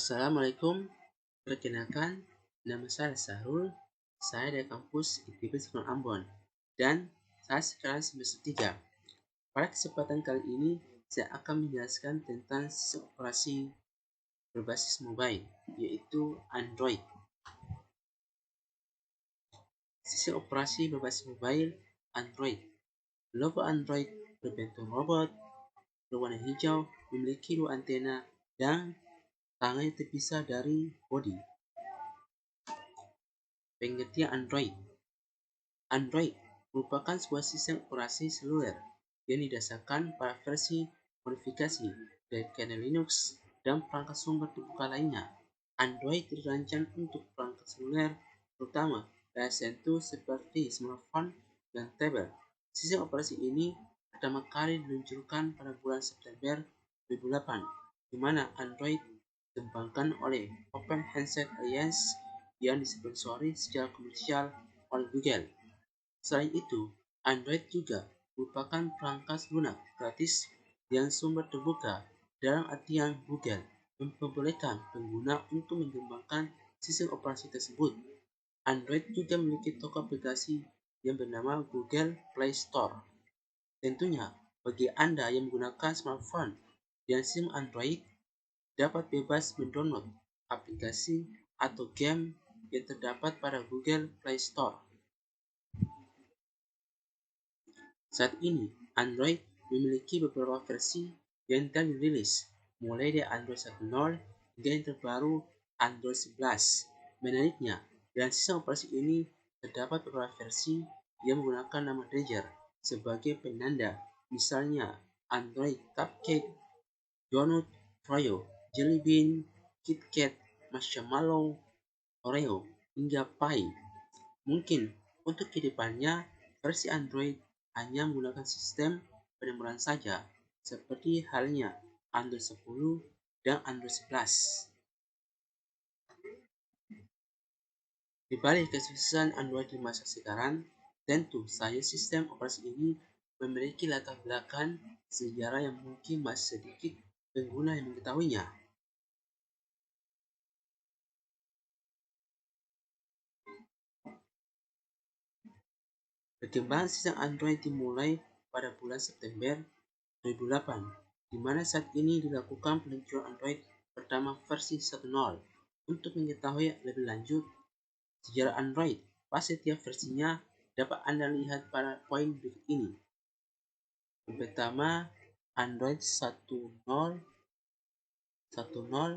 Assalamualaikum, perkenalkan, nama saya Sahrul, saya dari kampus ITB Sekolah Ambon, dan saya sekarang semester 3. Pada kesempatan kali ini, saya akan menjelaskan tentang sistem operasi berbasis mobile, yaitu Android. Sistem operasi berbasis mobile, Android. Logo Android berbentuk robot, berwarna hijau, memiliki 2 antena, dan tangannya terpisah dari bodi. Pengertian Android. Android merupakan sebuah sistem operasi seluler yang didasarkan pada versi modifikasi dari kernel Linux dan perangkat sumber terbuka lainnya. Android dirancang untuk perangkat seluler, terutama daya sentuh seperti smartphone dan tablet. Sistem operasi ini pertama kali diluncurkan pada bulan September 2008, di mana Android dikembangkan oleh Open Handset Alliance yang disponsori secara komersial oleh Google. Selain itu, Android juga merupakan perangkat lunak gratis yang sumber terbuka, dalam artian Google memperbolehkan pengguna untuk mengembangkan sistem operasi tersebut. Android juga memiliki toko aplikasi yang bernama Google Play Store. Tentunya, bagi Anda yang menggunakan smartphone dan SIM Android, dapat bebas mendownload aplikasi atau game yang terdapat pada Google Play Store. Saat ini, Android memiliki beberapa versi yang telah dirilis, mulai dari Android 1.0 hingga yang terbaru Android 11. Menariknya, dalam sistem operasi ini terdapat beberapa versi yang menggunakan nama Dagger sebagai penanda, misalnya Android Cupcake, Donut, Froyo, Jelly Bean, KitKat, Marshmallow, Oreo, hingga Pie. Mungkin untuk kedepannya versi Android hanya menggunakan sistem penemuan saja, seperti halnya Android 10 dan Android 11. Di balik kesuksesan Android di masa sekarang, tentu saja sistem operasi ini memiliki latar belakang sejarah yang mungkin masih sedikit pengguna yang mengetahuinya. Perkembangan sistem Android dimulai pada bulan September 2008, di mana saat ini dilakukan peluncuran Android pertama versi 1.0. Untuk mengetahui lebih lanjut sejarah Android pada setiap versinya, dapat Anda lihat pada poin berikut ini. Yang pertama, Android 1.0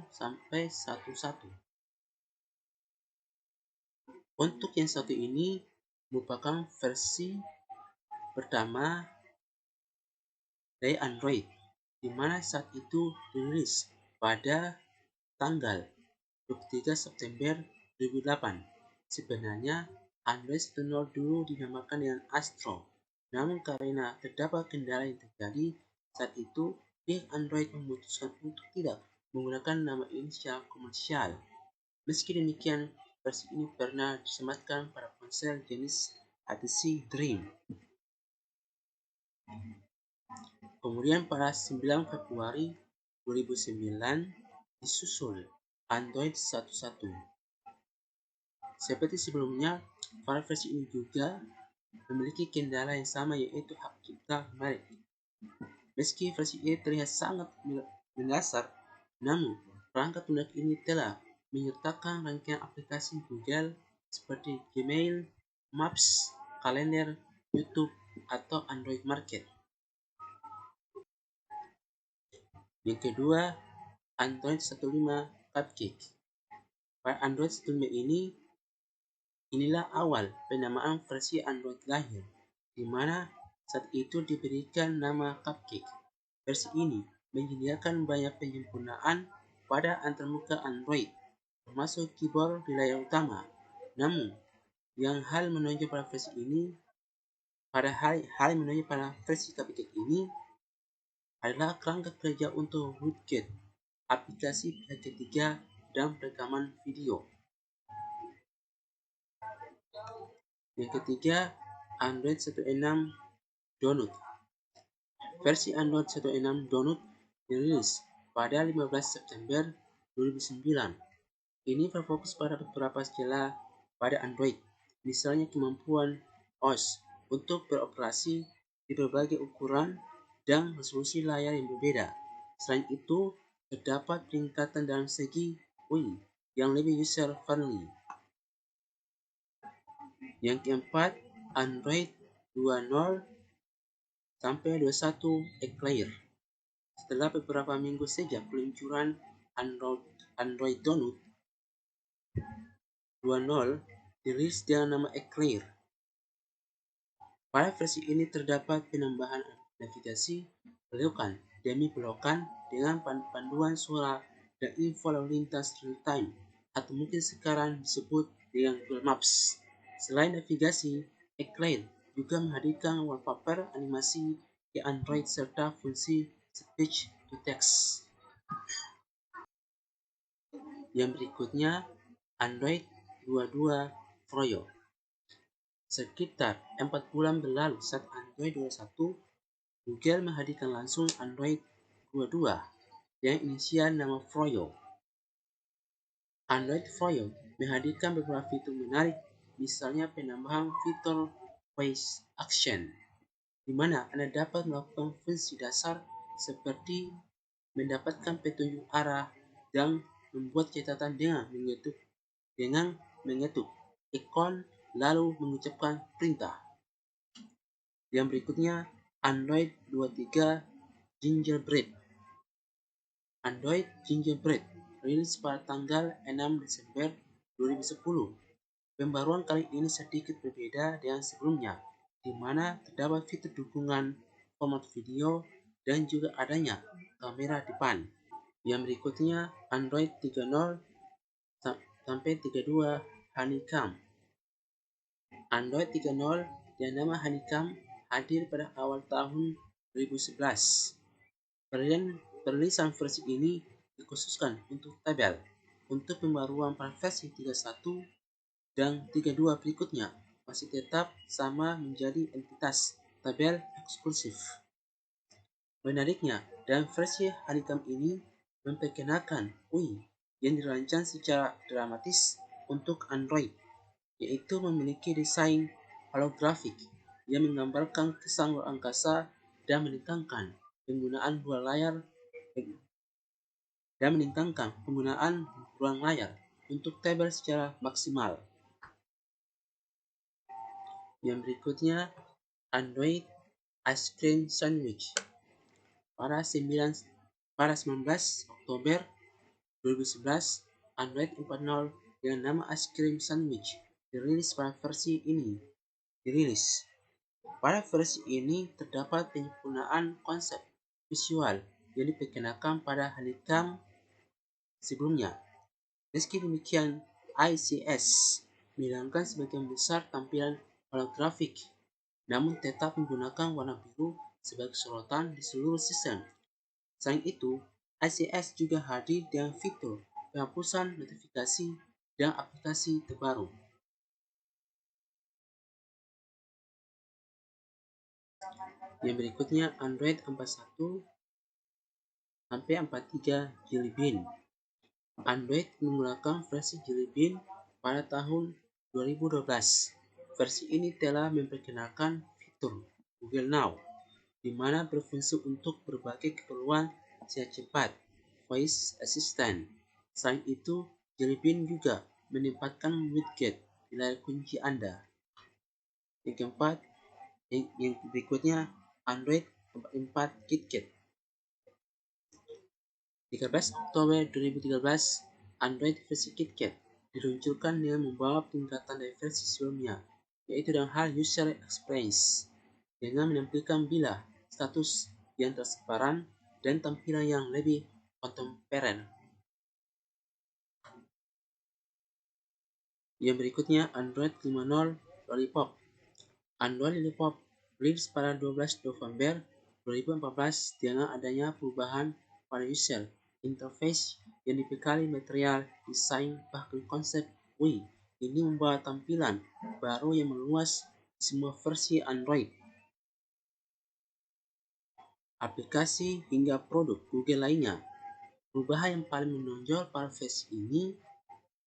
sampai 1.1. Untuk yang satu ini merupakan versi pertama dari Android, di mana saat itu dirilis pada tanggal 23 September 2008. Sebenarnya Android 1.0 dulu dinamakan dengan Astro, namun karena terdapat kendala yang terjadi saat itu, pihak Android memutuskan untuk tidak menggunakan nama ini secara komersial. Meski demikian, versi ini pernah disematkan pada ponsel jenis HTC Dream. Kemudian pada 9 Februari 2009 disusul Android 1.1. Seperti sebelumnya, pada versi ini juga memiliki kendala yang sama, yaitu hak cipta merek. Meski versi ini terlihat sangat mendasar, namun perangkat lunak ini telah menyertakan rangkaian aplikasi Google seperti Gmail, Maps, kalender, YouTube, atau Android Market. Yang kedua, Android 1.5 Cupcake. Pada Android 1.5 ini, inilah awal penamaan versi Android lahir, di mana saat itu diberikan nama Cupcake. Versi ini menyediakan banyak penyempurnaan pada antarmuka Android, termasuk keyboard di layar utama. Namun, yang hal menonjol pada versi ini, Cupcake ini adalah kerangka kerja untuk widget, aplikasi pihak ketiga, dan rekaman video. Yang ketiga, Android 1.6 Donut. Versi Android 1.6 Donut dirilis pada 15 September 2009. Ini berfokus pada beberapa skala pada Android, misalnya kemampuan OS untuk beroperasi di berbagai ukuran dan resolusi layar yang berbeda. Selain itu, terdapat peningkatan dalam segi UI yang lebih user-friendly. Yang keempat, Android 2.0 sampai 21 Eclair. Setelah beberapa minggu sejak peluncuran Android Donut 2.0 dirilis dengan nama Eclair. Pada versi ini terdapat penambahan navigasi belokan demi belokan dengan panduan suara dan info lalu lintas real time, atau mungkin sekarang disebut dengan Google Maps. Selain navigasi, Eclair juga menghadirkan wallpaper animasi di Android serta fungsi speech to text. Yang berikutnya, Android 22 Froyo. Sekitar 4 bulan berlalu saat Android 21, Google menghadirkan langsung Android 22 yang inisial nama Froyo. Android Froyo menghadirkan beberapa fitur menarik, misalnya penambahan fitur Voice Action, di mana Anda dapat melakukan fungsi dasar seperti mendapatkan petunjuk arah dan membuat catatan dengan mengetuk ikon lalu mengucapkan perintah. Yang berikutnya, Android 23 Gingerbread. Android Gingerbread rilis pada tanggal 6 Desember 2010. Pembaruan kali ini sedikit berbeda dengan sebelumnya, di mana terdapat fitur dukungan format video dan juga adanya kamera depan. Yang berikutnya, Android 3.0 sampai 32 Honeycomb. Android 3.0 yang nama Honeycomb hadir pada awal tahun 2011. Perilisan versi ini dikhususkan untuk tabel. Untuk pembaruan pada versi 31 dan 32 berikutnya masih tetap sama menjadi entitas tabel eksklusif. Menariknya, dalam versi Honeycomb ini memperkenalkan UI yang dirancang secara dramatis untuk Android, yaitu memiliki desain holografik yang menggambarkan kesan luar angkasa dan meningkatkan penggunaan ruang layar untuk tabel secara maksimal. Yang berikutnya, Android Ice Cream Sandwich. Pada 19 Oktober 2011, Android 4.0 dengan nama Ice Cream Sandwich dirilis pada versi ini. Pada versi ini terdapat penyempurnaan konsep visual yang diperkenalkan pada Honeycomb sebelumnya. Meski demikian, ICS menghilangkan sebagian besar tampilan holografik, namun tetap menggunakan warna biru sebagai sorotan di seluruh sistem. Selain itu, ICS juga hadir dengan fitur penghapusan notifikasi dan aplikasi terbaru. Yang berikutnya, Android 41 sampai 43 Jelly Bean. Android menggunakan versi Jelly Bean pada tahun 2012. Versi ini telah memperkenalkan fitur Google Now, di mana berfungsi untuk berbagai keperluan secara cepat, voice assistant. Selain itu, Jelly Bean juga menempatkan widget di layar kunci Anda. Yang berikutnya, Android 44 KitKat. 13 Oktober 2013, Android versi KitKat diluncurkan dengan membawa peningkatan dari versi sebelumnya, yaitu dalam hal user experience, dengan menampilkan bilah status yang transparan dan tampilan yang lebih kontemporer. Yang berikutnya, Android 5.0 Lollipop. Android Lollipop rilis pada 12 November 2014 dengan adanya perubahan pada user interface yang dibekali material desain bahkan konsep UI. Ini membawa tampilan baru yang meluas semua versi Android, aplikasi hingga produk Google lainnya. Perubahan yang paling menonjol pada versi ini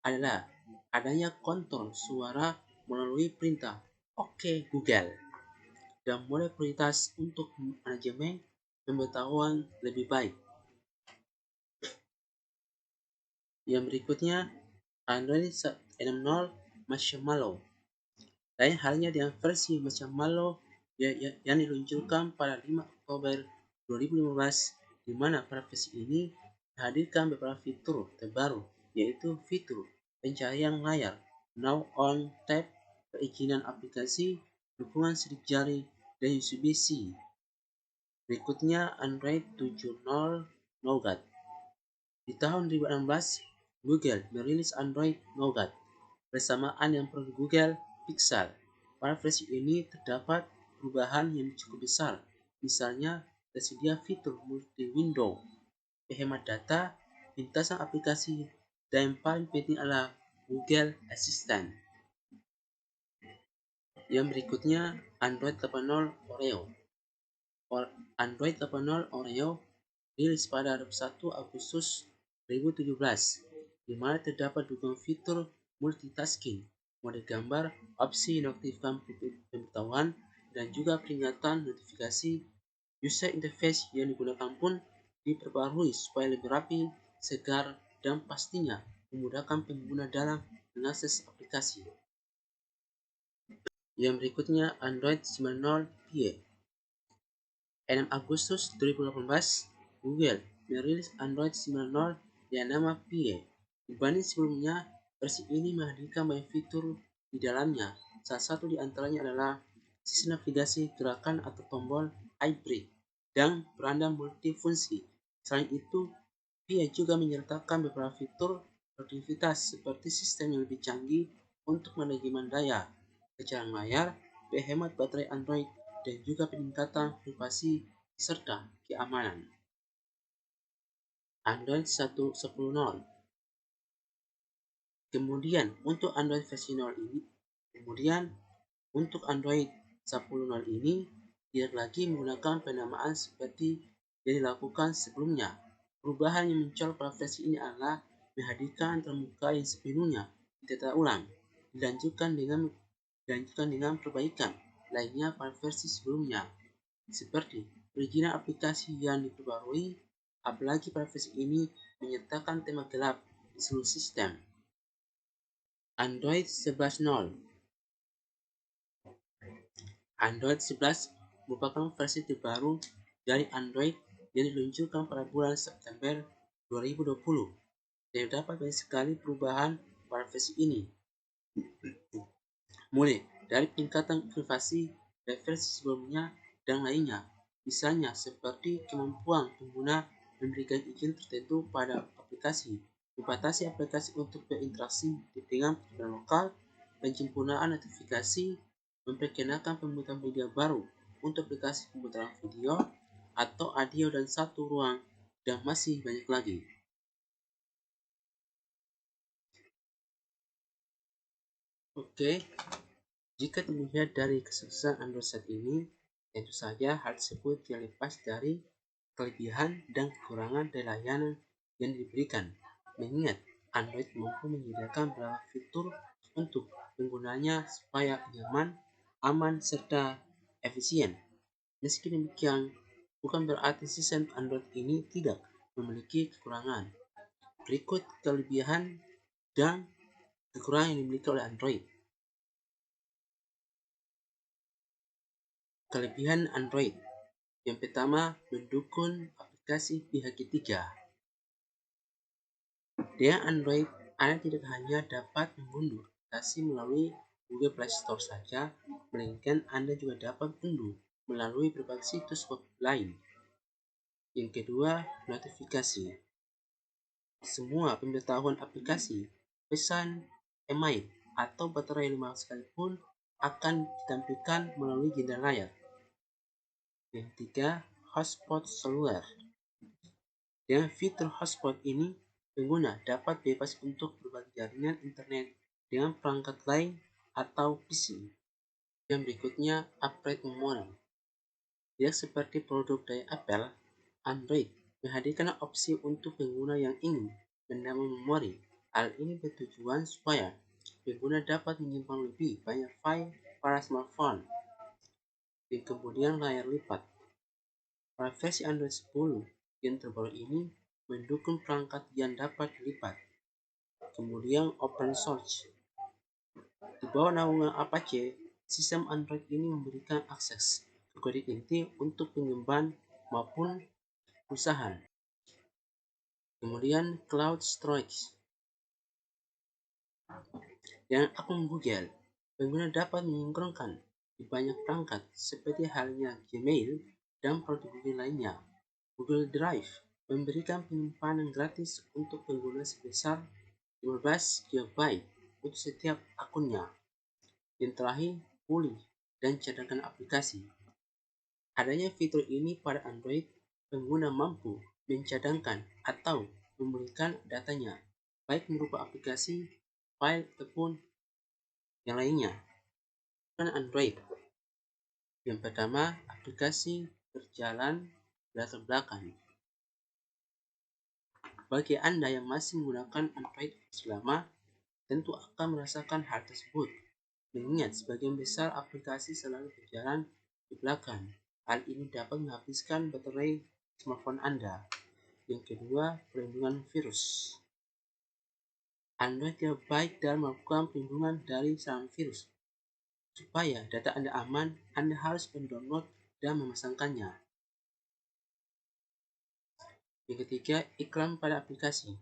adalah adanya kontrol suara melalui perintah "Oke Google" dan mode prioritas untuk manajemen pemberitahuan lebih baik. Yang berikutnya, Android 6.0 Marshmallow. Lain halnya dengan versi Marshmallow yang diluncurkan pada 5 Oktober 2015, di mana pada versi ini dihadirkan beberapa fitur terbaru, yaitu fitur pencahayaan layar, Now on Tap, perizinan aplikasi, dukungan sidik jari, dan USB-C. Berikutnya Android 7.0 Nougat. Di tahun 2016, Google merilis Android Nougat bersamaan dengan produk Google Pixel. Pada versi ini terdapat perubahan yang cukup besar, misalnya tersedia fitur multi-window, penghemat data, lintasan aplikasi, dan yang paling penting adalah Google Assistant. Yang berikutnya Android 8.0 Oreo. Android 8.0 Oreo rilis pada 21 Agustus 2017, di mana terdapat dukungan fitur multitasking, mode gambar, opsi nonaktifkan pemberitahuan, dan juga peringatan notifikasi. User interface yang digunakan pun diperbarui supaya lebih rapi, segar, dan pastinya memudahkan pengguna dalam mengakses aplikasi. Yang berikutnya Android 9.0 Pie. 6 Agustus 2018, Google merilis Android 9.0 yang nama Pie. Dibanding sebelumnya, versi ini menghadirkan banyak fitur di dalamnya. Salah satu di antaranya adalah sisi navigasi, gerakan atau tombol hybrid, dan beranda multifungsi. Selain itu, Pie juga menyertakan beberapa fitur produktivitas seperti sistem yang lebih canggih untuk manajemen daya, kencang layar, hemat baterai Android, dan juga peningkatan privasi serta keamanan. Android 10.0. Kemudian untuk Android versi 0 ini, Android 10.0 ini tidak lagi menggunakan penamaan seperti yang dilakukan sebelumnya. Perubahan yang muncul pada versi ini adalah menghadirkan termuka yang sepenuhnya ditata ulang, dilanjutkan dengan perbaikan lainnya pada versi sebelumnya, seperti perizinan aplikasi yang diperbarui, apalagi pada versi ini menyertakan tema gelap di seluruh sistem. Android 11.0. Android 11 merupakan versi terbaru dari Android yang diluncurkan pada bulan September 2020. Dan terdapat banyak sekali perubahan pada versi ini, mulai dari peningkatan privasi dari versi sebelumnya dan lainnya, misalnya seperti kemampuan pengguna memberikan izin tertentu pada aplikasi, membatasi aplikasi untuk berinteraksi dengan pengguna lokal, penyempurnaan notifikasi, memperkenalkan pembuatan media baru untuk aplikasi pemutaran video atau audio dan satu ruang, dan masih banyak lagi. Oke, jika dilihat dari kesuksesan Android saat ini, tentu saja hal tersebut tidak lepas dari kelebihan dan kekurangan dari layanan yang diberikan. Mengingat Android mampu menyediakan beberapa fitur untuk penggunanya supaya nyaman, aman, serta efisien. Meski demikian, bukan berarti sistem Android ini tidak memiliki kekurangan. Berikut kelebihan dan kekurangan yang dimiliki oleh Android. Kelebihan Android. Yang pertama, mendukung aplikasi pihak ketiga. Dengan Android, Anda tidak hanya dapat mengunduh aplikasi melalui Google Play Store saja, melainkan Anda juga dapat mengunduh melalui berbagai situs web lain. Yang kedua, notifikasi. Semua pemberitahuan aplikasi, pesan, email, atau baterai lemah sekalipun akan ditampilkan melalui jendela layar. Yang ketiga, hotspot seluler. Dengan fitur hotspot ini, pengguna dapat bebas untuk berbagi jaringan internet dengan perangkat lain atau PC. Yang berikutnya, upgrade memori. Tidak seperti produk dari Apple, Android menghadirkan opsi untuk pengguna yang ingin menambah memori. Hal ini bertujuan supaya pengguna dapat menyimpan lebih banyak file pada smartphone dan kemudian layar lipat. Pada versi Android 10 yang terbaru ini mendukung perangkat yang dapat dilipat. Kemudian open source. Di bawah naungan Apache, sistem Android ini memberikan akses ke kode inti untuk pengembangan maupun perusahaan. Kemudian cloud storage. Dengan akun Google, pengguna dapat menyinkronkan di banyak perangkat seperti halnya Gmail dan produk Google lainnya. Google Drive memberikan penyimpanan gratis untuk pengguna sebesar 15 GB untuk setiap akunnya. Yang terakhir, pulih dan cadangkan aplikasi. Adanya fitur ini pada Android, pengguna mampu mencadangkan atau memulihkan datanya, baik berupa aplikasi, file, ataupun yang lainnya. Android. Yang pertama, aplikasi berjalan latar belakang. Bagi Anda yang masih menggunakan Android selama, tentu akan merasakan hal tersebut. Mengingat sebagian besar aplikasi selalu berjalan di belakang. Hal ini dapat menghabiskan baterai smartphone Anda. Yang kedua, perlindungan virus. Android lebih baik dalam melakukan perlindungan dari serangan virus. Supaya data Anda aman, Anda harus mendownload dan memasangkannya. Yang ketiga, iklan pada aplikasi.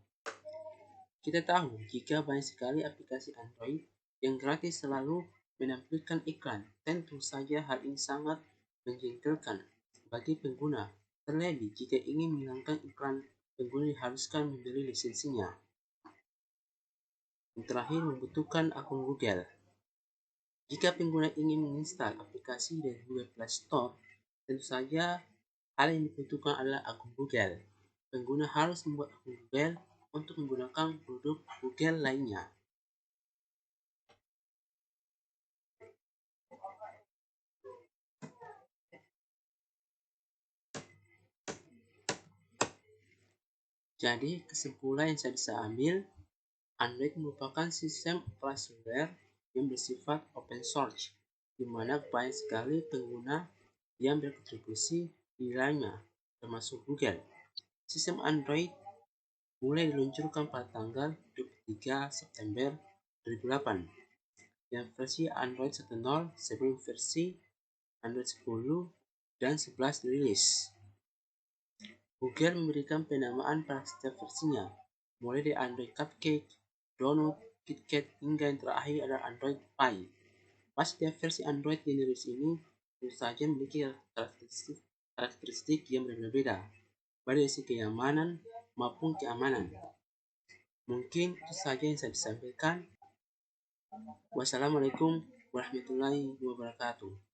Kita tahu jika banyak sekali aplikasi Android yang gratis selalu menampilkan iklan. Tentu saja hal ini sangat menjengkelkan bagi pengguna. Terlebih jika ingin menghilangkan iklan, pengguna diharuskan membeli lisensinya. Yang terakhir, membutuhkan akun Google. Jika pengguna ingin menginstal aplikasi dari Google Play Store, tentu saja hal yang dibutuhkan adalah akun Google. Pengguna harus membuat akun Google untuk menggunakan produk Google lainnya. Jadi, kesimpulan yang saya bisa ambil, Android merupakan sistem operasi seluler yang bersifat open source, di mana banyak sekali pengguna yang berkontribusi di dalamnya, termasuk Google. Sistem Android mulai diluncurkan pada tanggal 23 September 2008 dengan versi Android 10 sebelum versi Android 10 dan 11 dirilis. Google memberikan penamaan pada setiap versinya, mulai dari Android Cupcake, Donut, KitKat, hingga yang terakhir adalah Android Pie. Pada setiap versi Android yang dirilis ini tentu saja memiliki karakteristik yang berbeda-beda, baik dari sisi kenyamanan maupun keamanan. Mungkin itu saja yang saya sampaikan. Wassalamualaikum warahmatullahi wabarakatuh.